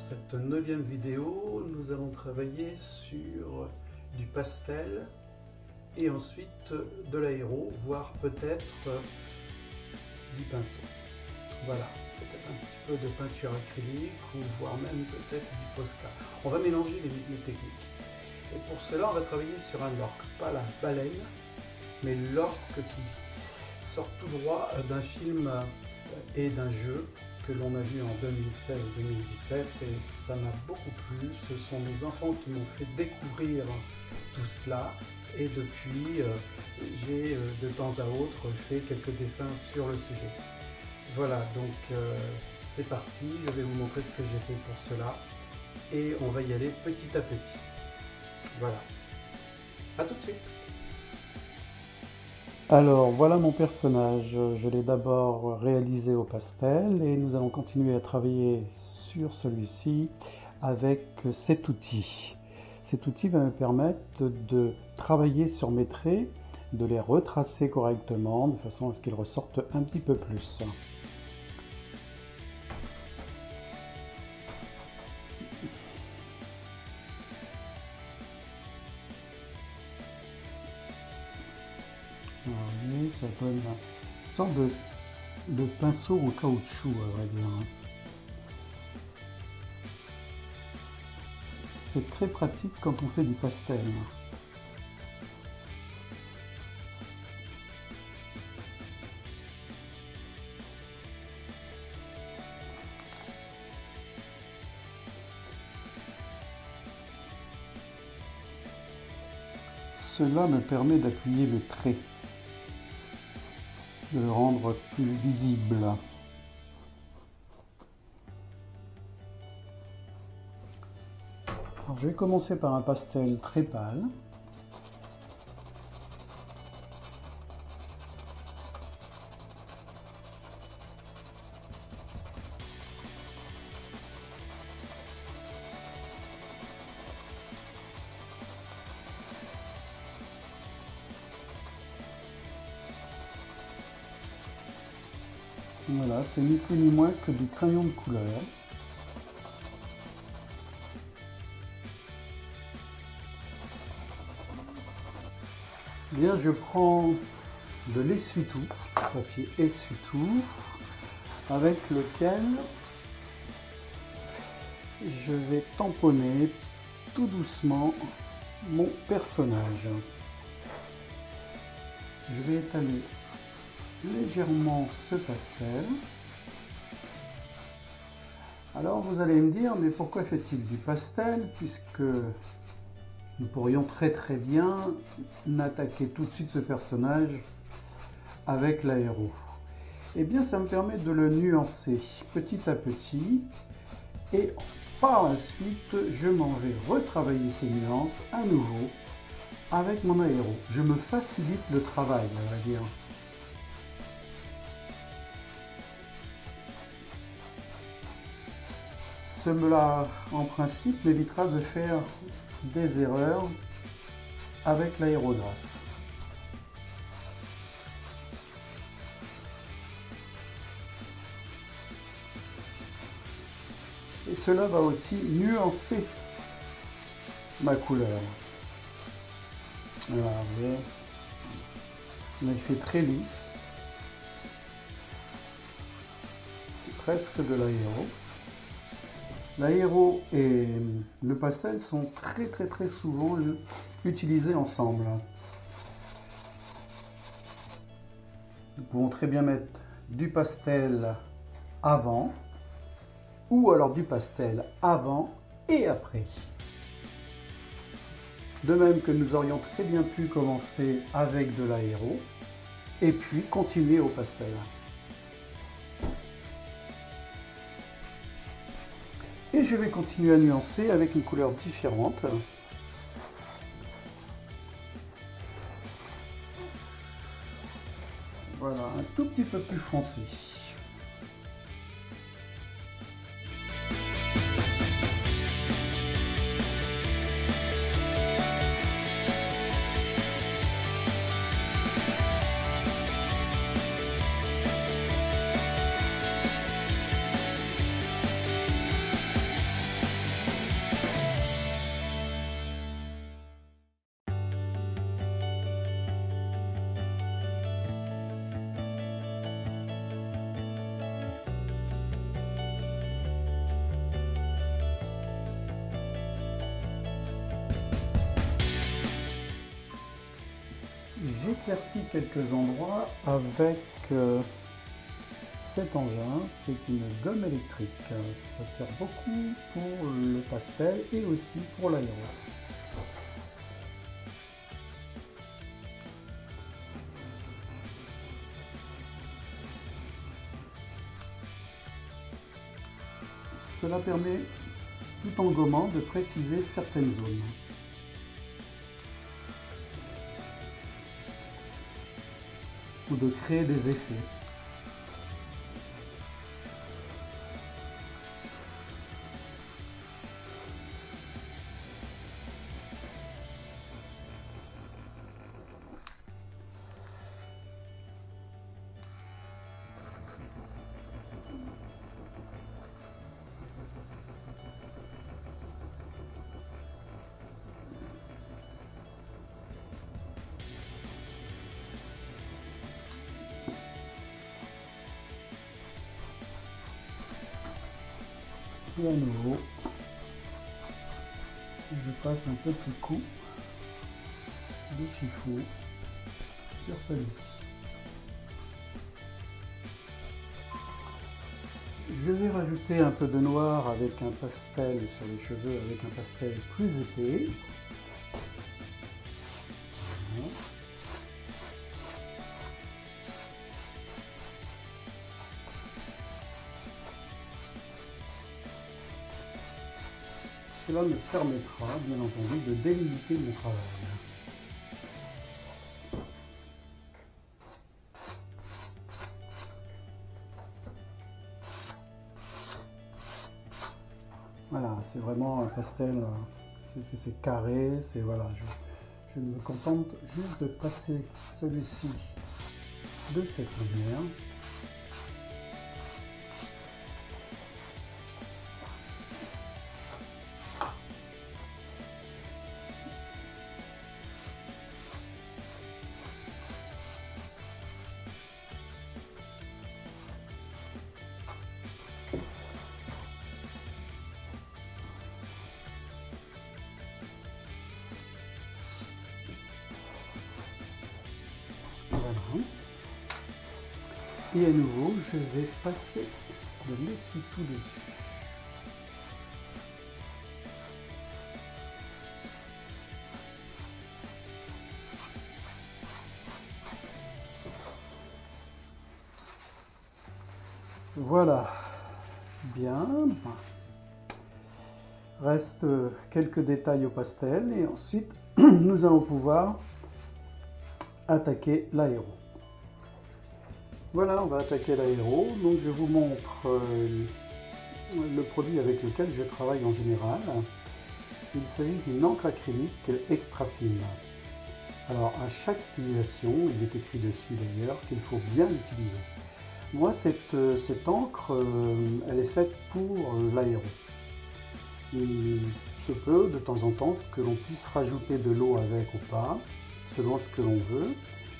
cette 9e vidéo, nous allons travailler sur du pastel et ensuite de l'aéro, voire peut-être du pinceau. Voilà, peut-être un petit peu de peinture acrylique ou voire même peut-être du Posca. On va mélanger les techniques. Et pour cela, on va travailler sur un l'orque, pas la baleine, mais l'orque qui sort tout droit d'un film et d'un jeu que l'on a vu en 2016-2017 et ça m'a beaucoup plu. Ce sont mes enfants qui m'ont fait découvrir tout cela et depuis j'ai de temps à autre fait quelques dessins sur le sujet. Voilà, donc c'est parti, je vais vous montrer ce que j'ai fait pour cela et on va y aller petit à petit. Voilà, à tout de suite. Alors voilà mon personnage, je l'ai d'abord réalisé au pastel et nous allons continuer à travailler sur celui-ci avec cet outil. Cet outil va me permettre de travailler sur mes traits, de les retracer correctement de façon à ce qu'ils ressortent un petit peu plus. Voyez, ça donne une sorte de pinceau en caoutchouc, à vrai dire. C'est très pratique quand on fait du pastel. Cela me permet d'appuyer le trait, de le rendre plus visible. Alors, je vais commencer par un pastel très pâle. Voilà, c'est ni plus ni moins que du crayon de couleur. Bien, je prends de l'essuie-tout, papier essuie-tout, avec lequel je vais tamponner tout doucement mon personnage. Je vais étaler légèrement ce pastel. Alors vous allez me dire, mais pourquoi fait-il du pastel puisque nous pourrions très bien attaquer tout de suite ce personnage avec l'aéro. Eh bien ça me permet de le nuancer petit à petit et par la suite je m'en vais retravailler ces nuances à nouveau avec mon aéro. Je me facilite le travail, on va dire. Cela, en principe, m'évitera de faire des erreurs avec l'aérographe. Et cela va aussi nuancer ma couleur. Voilà, vous voyez, un effet très lisse. C'est presque de l'aéro. L'aéro et le pastel sont très souvent utilisés ensemble. Nous pouvons très bien mettre du pastel avant ou alors du pastel avant et après. De même que nous aurions très bien pu commencer avec de l'aéro et puis continuer au pastel. Et je vais continuer à nuancer avec une couleur différente. Voilà, un tout petit peu plus foncé. éclairci quelques endroits avec cet engin. C'est une gomme électrique. Ça sert beaucoup pour le pastel et aussi pour l'aéro. Cela permet, tout en gommant, de préciser certaines zones. Ou de créer des effets. Et à nouveau, je passe un petit coup de chiffon sur celui-ci. Je vais rajouter un peu de noir avec un pastel sur les cheveux, avec un pastel plus épais. Voilà. Cela me permettra, bien entendu, de délimiter mon travail. Voilà, c'est vraiment un pastel, c'est carré, c'est voilà. Je me contente juste de passer celui-ci de cette manière. Voilà. Et à nouveau, je vais passer de l'essuie-tout dessus. Voilà. Bien. Reste quelques détails au pastel et ensuite nous allons pouvoir attaquer l'aéro. Voilà, on va attaquer l'aéro. Donc je vous montre le produit avec lequel je travaille en général. Il s'agit d'une encre acrylique extra fine. Alors à chaque utilisation, il est écrit dessus d'ailleurs qu'il faut bien l'utiliser. Moi cette encre, elle est faite pour l'aéro. Il se peut de temps en temps que l'on puisse rajouter de l'eau avec ou pas, selon ce que l'on veut.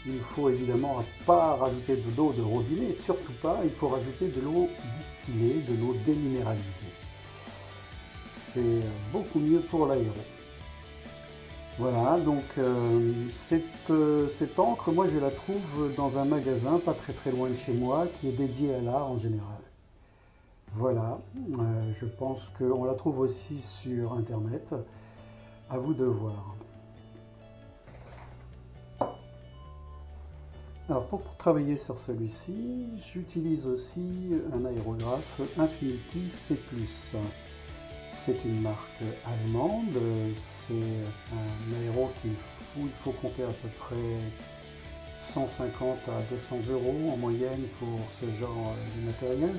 Il faut évidemment pas rajouter de l'eau de robinet, surtout pas, il faut rajouter de l'eau distillée, de l'eau déminéralisée. C'est beaucoup mieux pour l'aéro. Voilà, donc cette encre, moi je la trouve dans un magasin pas très loin de chez moi, qui est dédié à l'art en général. Voilà, je pense qu'on la trouve aussi sur internet, à vous de voir. Alors pour travailler sur celui-ci, j'utilise aussi un aérographe Infinity C+. C'est une marque allemande, c'est un aéro il faut compter à peu près 150 à 200 € en moyenne pour ce genre de matériel.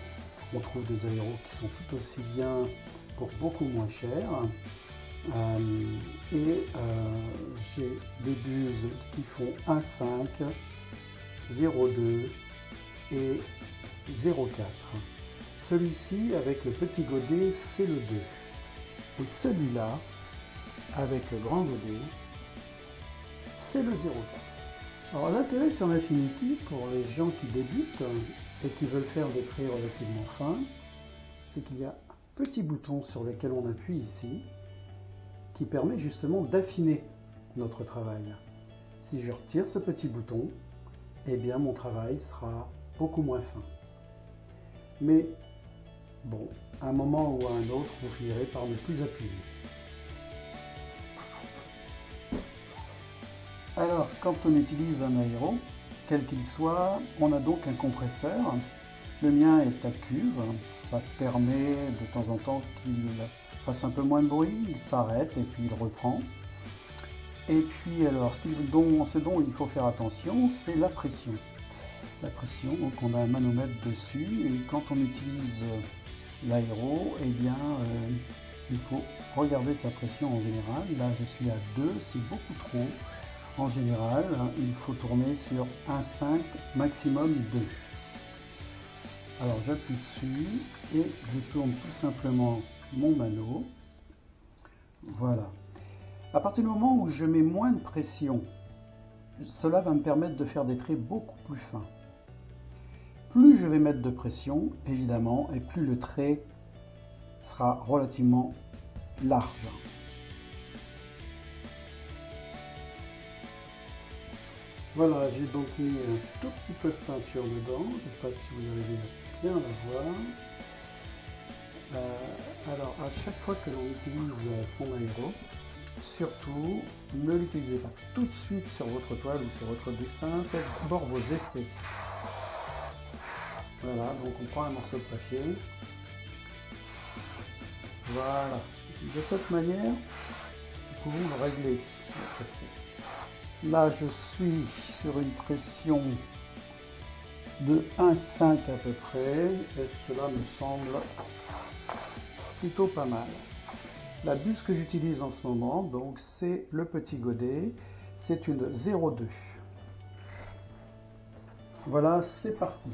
On trouve des aéros qui sont tout aussi bien pour beaucoup moins cher. J'ai des buses qui font 1,5, 0,2 et 0,4. Celui-ci avec le petit godet, c'est le 2. Et celui-là, avec le grand godet, c'est le 0,4. Alors l'intérêt sur l'Infinity, pour les gens qui débutent et qui veulent faire des traits relativement fins, c'est qu'il y a un petit bouton sur lequel on appuie ici, qui permet justement d'affiner notre travail. Si je retire ce petit bouton, eh bien mon travail sera beaucoup moins fin. Mais bon, à un moment ou à un autre, vous finirez par ne plus appuyer. Alors, quand on utilise un aéro, quel qu'il soit, on a donc un compresseur. Le mien est à cuve, ça permet de temps en temps qu'il fasse un peu moins de bruit, il s'arrête et puis il reprend. Et puis alors, ce dont il faut faire attention, c'est la pression. La pression, donc on a un manomètre dessus et quand on utilise l'aéro, eh bien il faut regarder sa pression en général. Là je suis à 2, c'est beaucoup trop. En général, il faut tourner sur 1,5, maximum 2. Alors j'appuie dessus et je tourne tout simplement mon mano. Voilà. À partir du moment où je mets moins de pression, cela va me permettre de faire des traits beaucoup plus fins. Plus je vais mettre de pression, évidemment, et plus le trait sera relativement large. Voilà, j'ai donc mis un tout petit peu de peinture dedans, je ne sais pas si vous arrivez à bien la voir. Alors, à chaque fois que l'on utilise son aéro, surtout, ne l'utilisez pas tout de suite sur votre toile ou sur votre dessin, faites d'abord vos essais. Voilà, donc on prend un morceau de papier. Voilà, de cette manière, nous pouvons le régler. Là, je suis sur une pression de 1,5 à peu près, et cela me semble plutôt pas mal. La buse que j'utilise en ce moment, donc c'est le Petit Godet, c'est une 0,2. Voilà, c'est parti.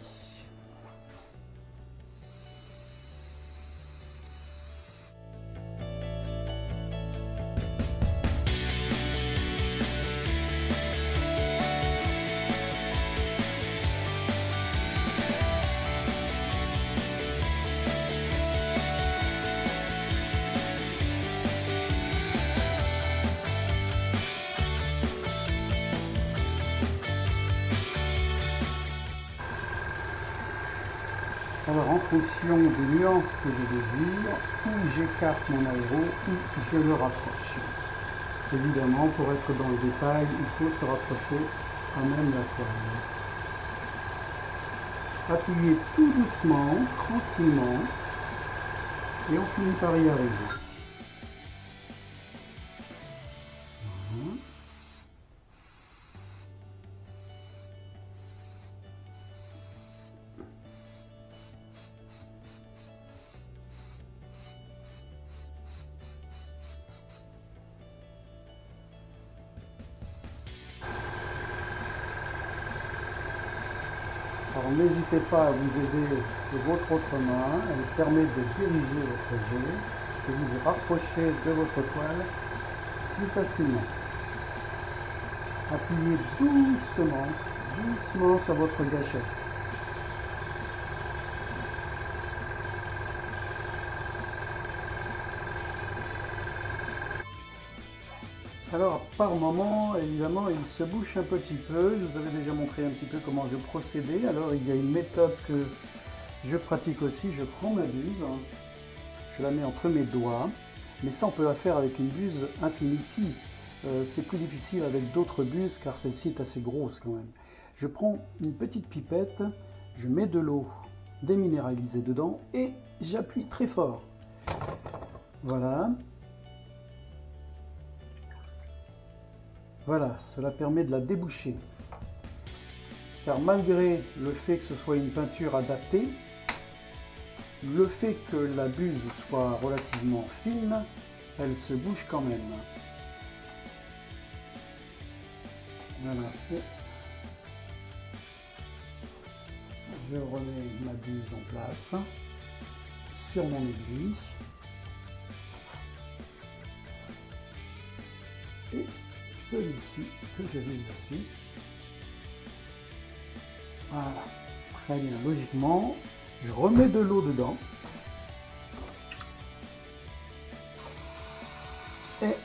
Alors en fonction des nuances que je désire, ou j'écarte mon aéro, ou je le rapproche. Évidemment, pour être dans le détail, il faut se rapprocher à même la toile. Appuyez tout doucement, tranquillement, et on finit par y arriver. Voilà. Alors n'hésitez pas à vous aider de votre autre main, elle permet de diriger votre jet et vous rapprocher de votre toile plus facilement. Appuyez doucement, doucement sur votre gâchette. Alors par moment, évidemment, il se bouche un petit peu. Je vous avais déjà montré un petit peu comment je procédais. Alors il y a une méthode que je pratique aussi. Je prends ma buse, je la mets entre mes doigts, mais ça on peut la faire avec une buse Infinity. C'est plus difficile avec d'autres buses car celle-ci est assez grosse quand même. Je prends une petite pipette, je mets de l'eau déminéralisée dedans et j'appuie très fort. Voilà. Voilà, cela permet de la déboucher. Car malgré le fait que ce soit une peinture adaptée, le fait que la buse soit relativement fine, elle se bouge quand même. Voilà. Et je remets ma buse en place sur mon aiguille. Et celui-ci que je vais dessus. Voilà, très bien. Logiquement, je remets de l'eau dedans. Et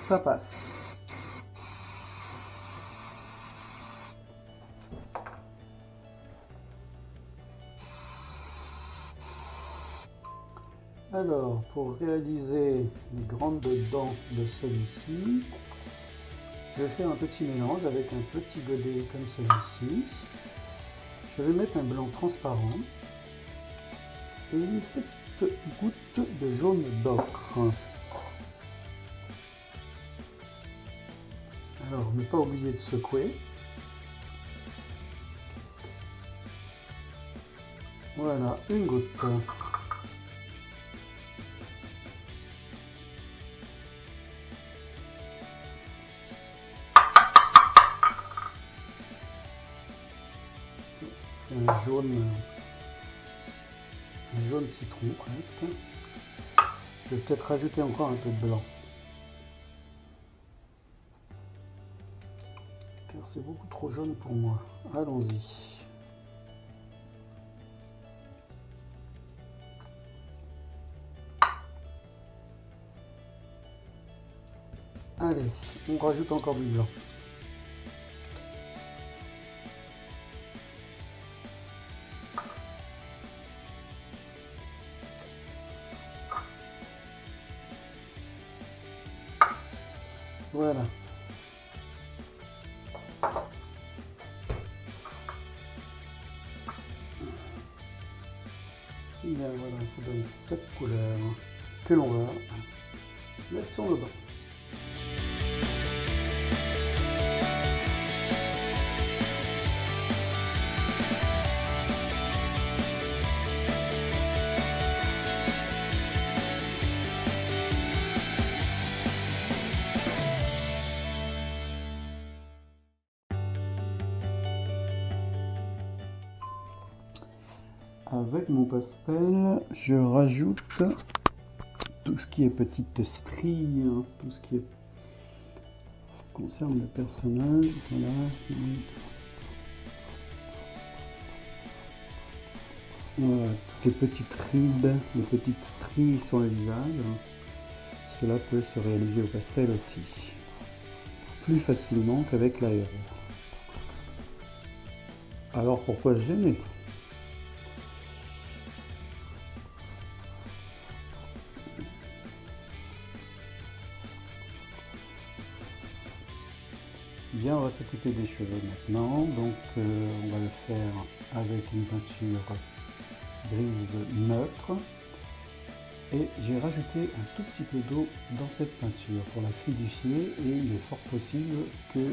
ça passe. Alors, pour réaliser les grandes dents de celui-ci, je vais faire un petit mélange avec un petit godet comme celui-ci. Je vais mettre un blanc transparent et une petite goutte de jaune d'ocre. Alors, ne pas oublier de secouer. Voilà, une goutte. Un jaune citron presque. Je vais peut-être rajouter encore un peu de blanc. Car c'est beaucoup trop jaune pour moi. Allons-y. Allez, on rajoute encore du blanc. Voilà. Et bien voilà, ça donne cette couleur que l'on va mettre sur le banc. Avec mon pastel, je rajoute tout ce qui est petites stries, hein, tout ce qui concerne le personnage. Voilà. Voilà, toutes les petites rides, les petites stries sur le visage. Cela peut se réaliser au pastel aussi, plus facilement qu'avec l'aéro. Alors pourquoi se gêner ? Bien, on va s'occuper des cheveux maintenant, donc on va le faire avec une peinture grise neutre et j'ai rajouté un tout petit peu d'eau dans cette peinture pour la fluidifier et il est fort possible que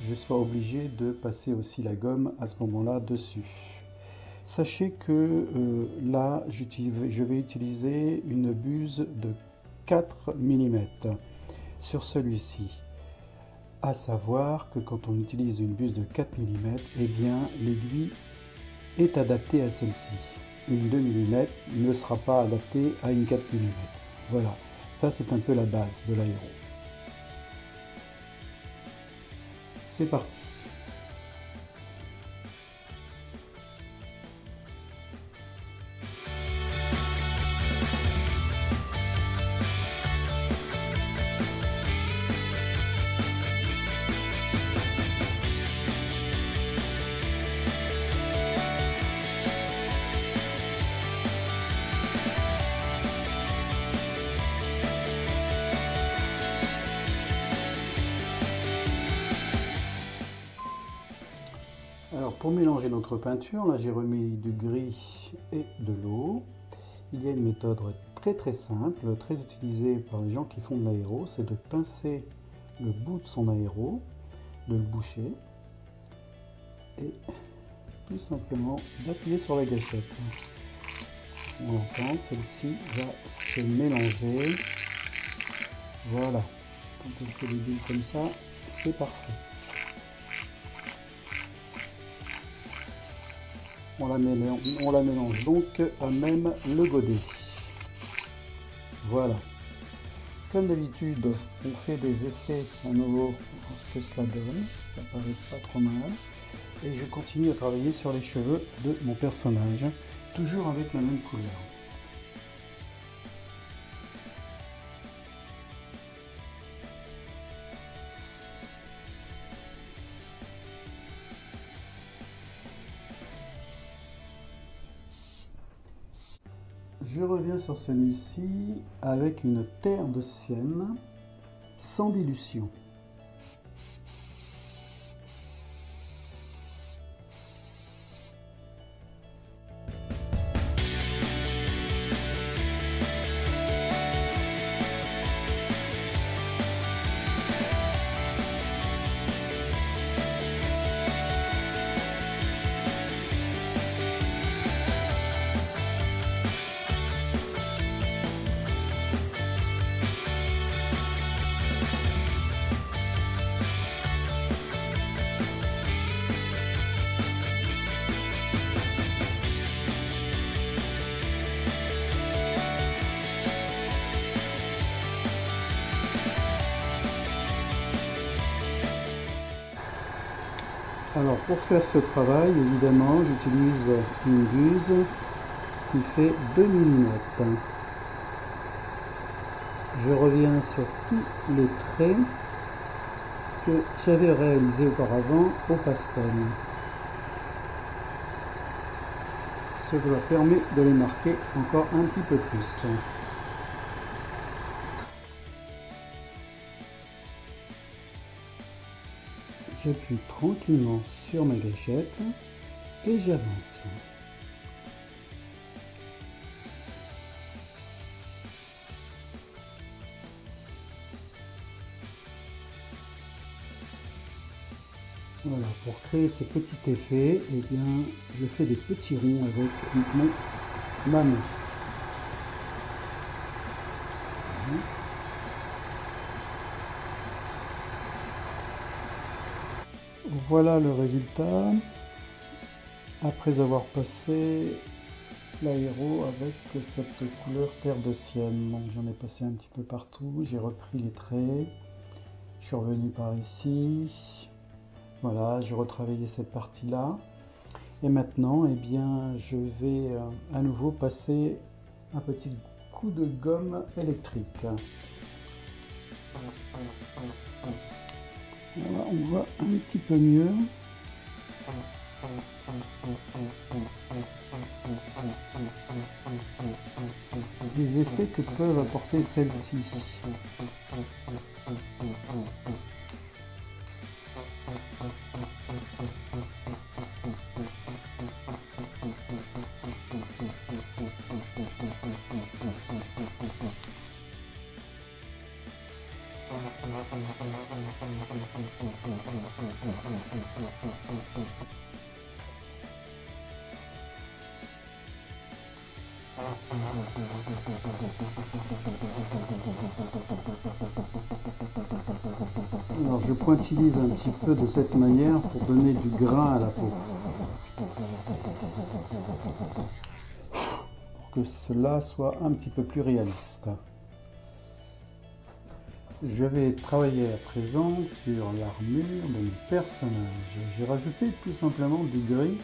je sois obligé de passer aussi la gomme à ce moment-là dessus. Sachez que là je vais utiliser une buse de 4 mm sur celui-ci. À savoir que quand on utilise une buse de 4 mm, eh bien l'aiguille est adaptée à celle-ci. Une 2 mm ne sera pas adaptée à une 4 mm. Voilà, ça c'est un peu la base de l'aéro. C'est parti. Alors pour mélanger notre peinture, là j'ai remis du gris et de l'eau. Il y a une méthode très simple, très utilisée par les gens qui font de l'aéro, c'est de pincer le bout de son aéro, de le boucher et tout simplement d'appuyer sur la gâchette. On entend, celle-ci va se mélanger. Voilà, quand on fait des bulles comme ça, c'est parfait. On la mélange donc à même le godet. Voilà. Comme d'habitude, on fait des essais à nouveau pour ce que cela donne. Ça paraît pas trop mal. Et je continue à travailler sur les cheveux de mon personnage, toujours avec la même couleur. je reviens sur celui-ci avec une terre de sienne sans dilution. Alors pour faire ce travail, évidemment, j'utilise une buse qui fait 2 mm. Je reviens sur tous les traits que j'avais réalisés auparavant au pastel. Ce qui permet de les marquer encore un petit peu plus. J'appuie tranquillement sur ma gâchette et j'avance. Voilà, pour créer ces petits effets, eh bien, je fais des petits ronds avec ma main. Voilà le résultat après avoir passé l'aéro avec cette couleur terre de sienne. Donc j'en ai passé un petit peu partout, j'ai repris les traits, je suis revenu par ici, voilà, j'ai retravaillé cette partie là et maintenant eh bien je vais à nouveau passer un petit coup de gomme électrique. Voilà, on voit un petit peu mieux. Les effets que peuvent apporter celles-ci. Alors je pointillise un petit peu de cette manière pour donner du grain à la peau. Pour que cela soit un petit peu plus réaliste. Je vais travailler à présent sur l'armure de mon personnage. J'ai rajouté tout simplement du gris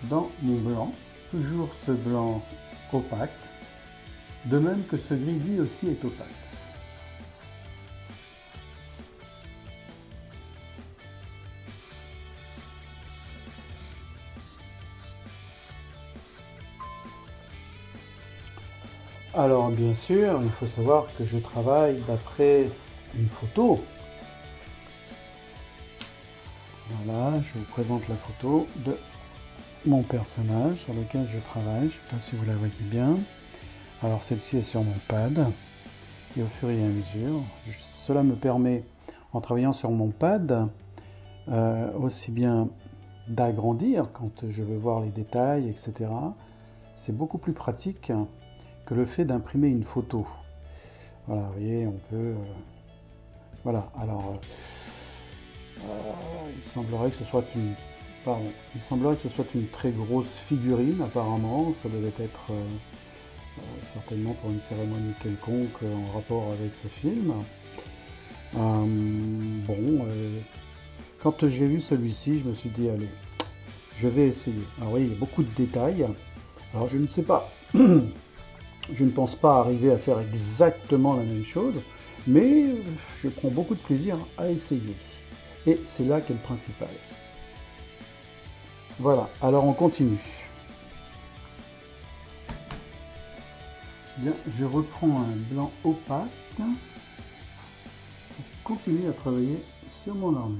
dans mon blanc. Toujours ce blanc opaque. De même que ce gris lui aussi est opaque. Alors bien sûr, il faut savoir que je travaille d'après une photo. Voilà, je vous présente la photo de mon personnage sur lequel je travaille. Je ne sais pas si vous la voyez bien. Alors celle-ci est sur mon pad. Et au fur et à mesure, cela me permet, en travaillant sur mon pad, aussi bien d'agrandir quand je veux voir les détails, etc. C'est beaucoup plus pratique que le fait d'imprimer une photo. Voilà, vous voyez, on peut... voilà, alors... il semblerait que ce soit une... Pardon, il semblerait que ce soit une très grosse figurine, apparemment. Ça devait être certainement pour une cérémonie quelconque en rapport avec ce film. Quand j'ai vu celui-ci, je me suis dit, allez, je vais essayer. Alors oui, il y a beaucoup de détails. Alors je ne sais pas... Je ne pense pas arriver à faire exactement la même chose, mais je prends beaucoup de plaisir à essayer. Et c'est là qu'est le principal. Voilà, alors on continue. Bien, je reprends un blanc opaque pour continuer à travailler sur mon armure.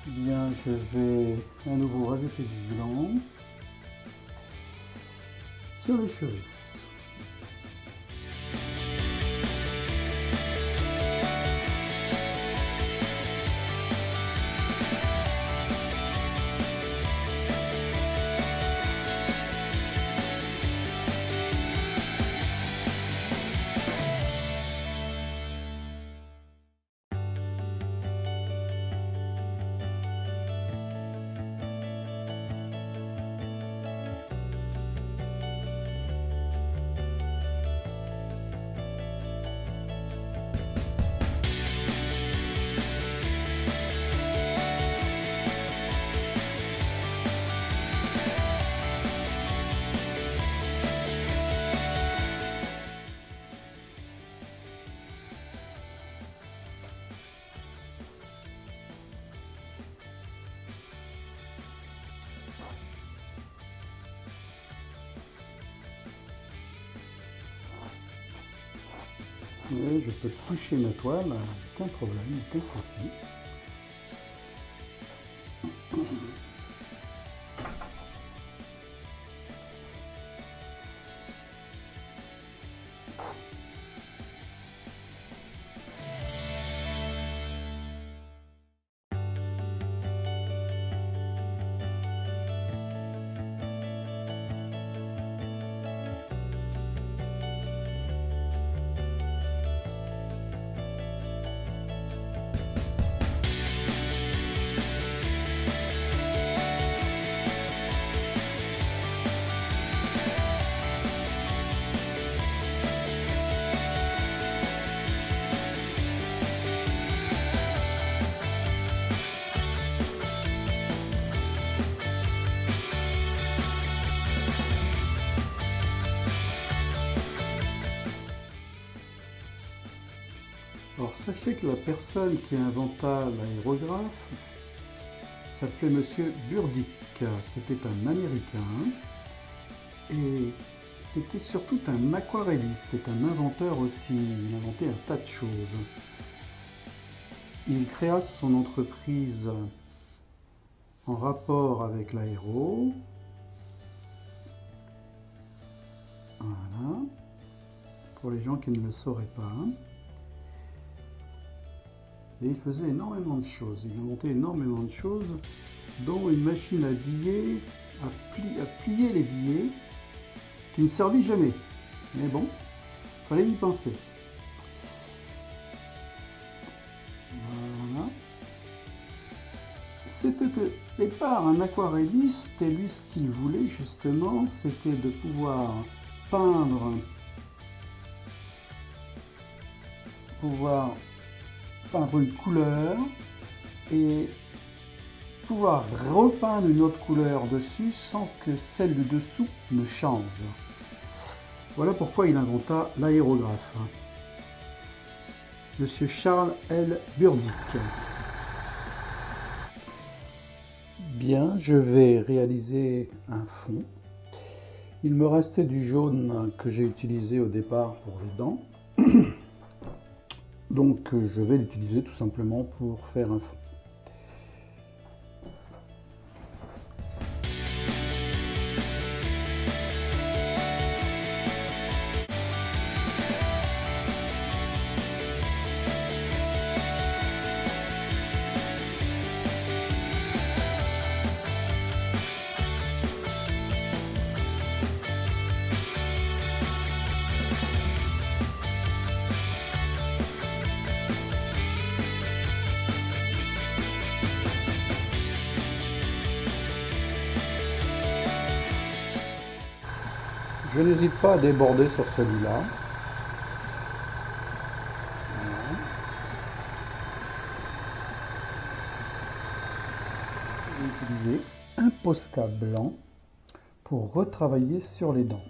Bien, je vais à nouveau rajouter du blanc sur les cheveux. Et je peux toucher ma toile, aucun problème, aucun souci. Alors sachez que la personne qui inventa l'aérographe s'appelait Monsieur Burdick. C'était un Américain et c'était surtout un aquarelliste, c'était un inventeur aussi. Il inventait un tas de choses. Il créa son entreprise en rapport avec l'aéro. Voilà. Pour les gens qui ne le sauraient pas. Et il faisait énormément de choses, il inventait énormément de choses, dont une machine à billets, à plier les billets, qui ne servit jamais. Mais bon, il fallait y penser. Voilà. C'était au départ un aquarelliste, et lui ce qu'il voulait justement, c'était de pouvoir peindre, une couleur et pouvoir repeindre une autre couleur dessus sans que celle du dessous ne change. Voilà pourquoi il inventa l'aérographe. Monsieur Charles L. Burdick. Bien, je vais réaliser un fond. Il me restait du jaune que j'ai utilisé au départ pour les dents. Donc je vais l'utiliser tout simplement pour faire un fond. Je n'hésite pas à déborder sur celui-là. Voilà. Je vais utiliser un Posca blanc pour retravailler sur les dents.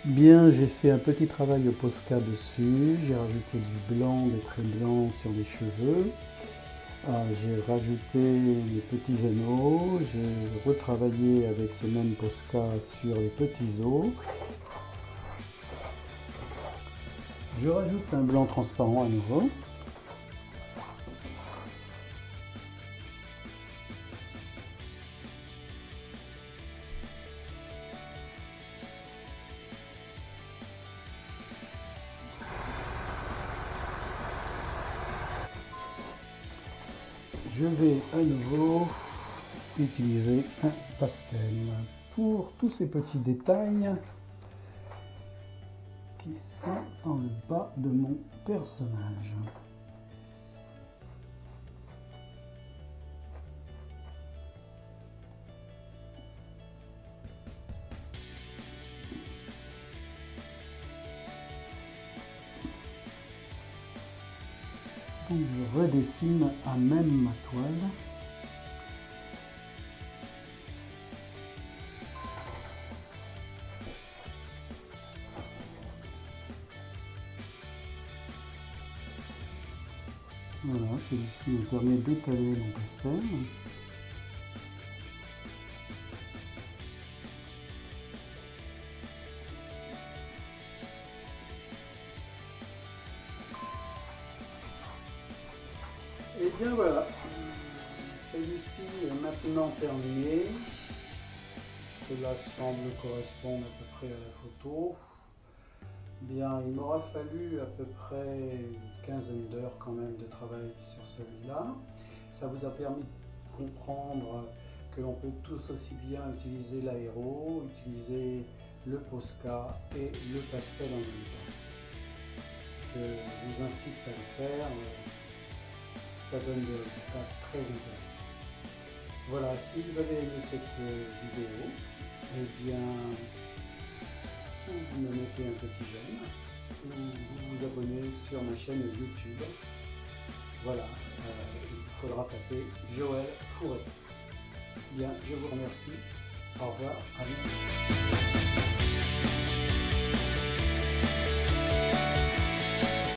Bien, j'ai fait un petit travail au Posca dessus, j'ai rajouté du blanc, des traits blancs sur les cheveux, j'ai rajouté les petits anneaux, j'ai retravaillé avec ce même Posca sur les petits os. Je rajoute un blanc transparent à nouveau. Je vais à nouveau utiliser un pastel pour tous ces petits détails qui sont en le bas de mon personnage. Donc je redessine à même ma toile. Voilà, celui-ci me permet d'étaler mon pastel. Et bien voilà, celui-ci est maintenant terminé. Cela semble correspondre à peu près à la photo. Bien, il m'aura fallu à peu près une quinzaine d'heures quand même de travail sur celui-là. Ça vous a permis de comprendre que l'on peut tout aussi bien utiliser l'aéro, utiliser le Posca et le pastel en même temps. Je vous incite à le faire. Ça donne des résultats très intéressants. Voilà, si vous avez aimé cette vidéo, eh bien, vous me mettez un petit j'aime, ou vous vous abonnez sur ma chaîne YouTube. Voilà, il vous faudra taper Joël Fourret. Bien, je vous remercie. Au revoir, à bientôt.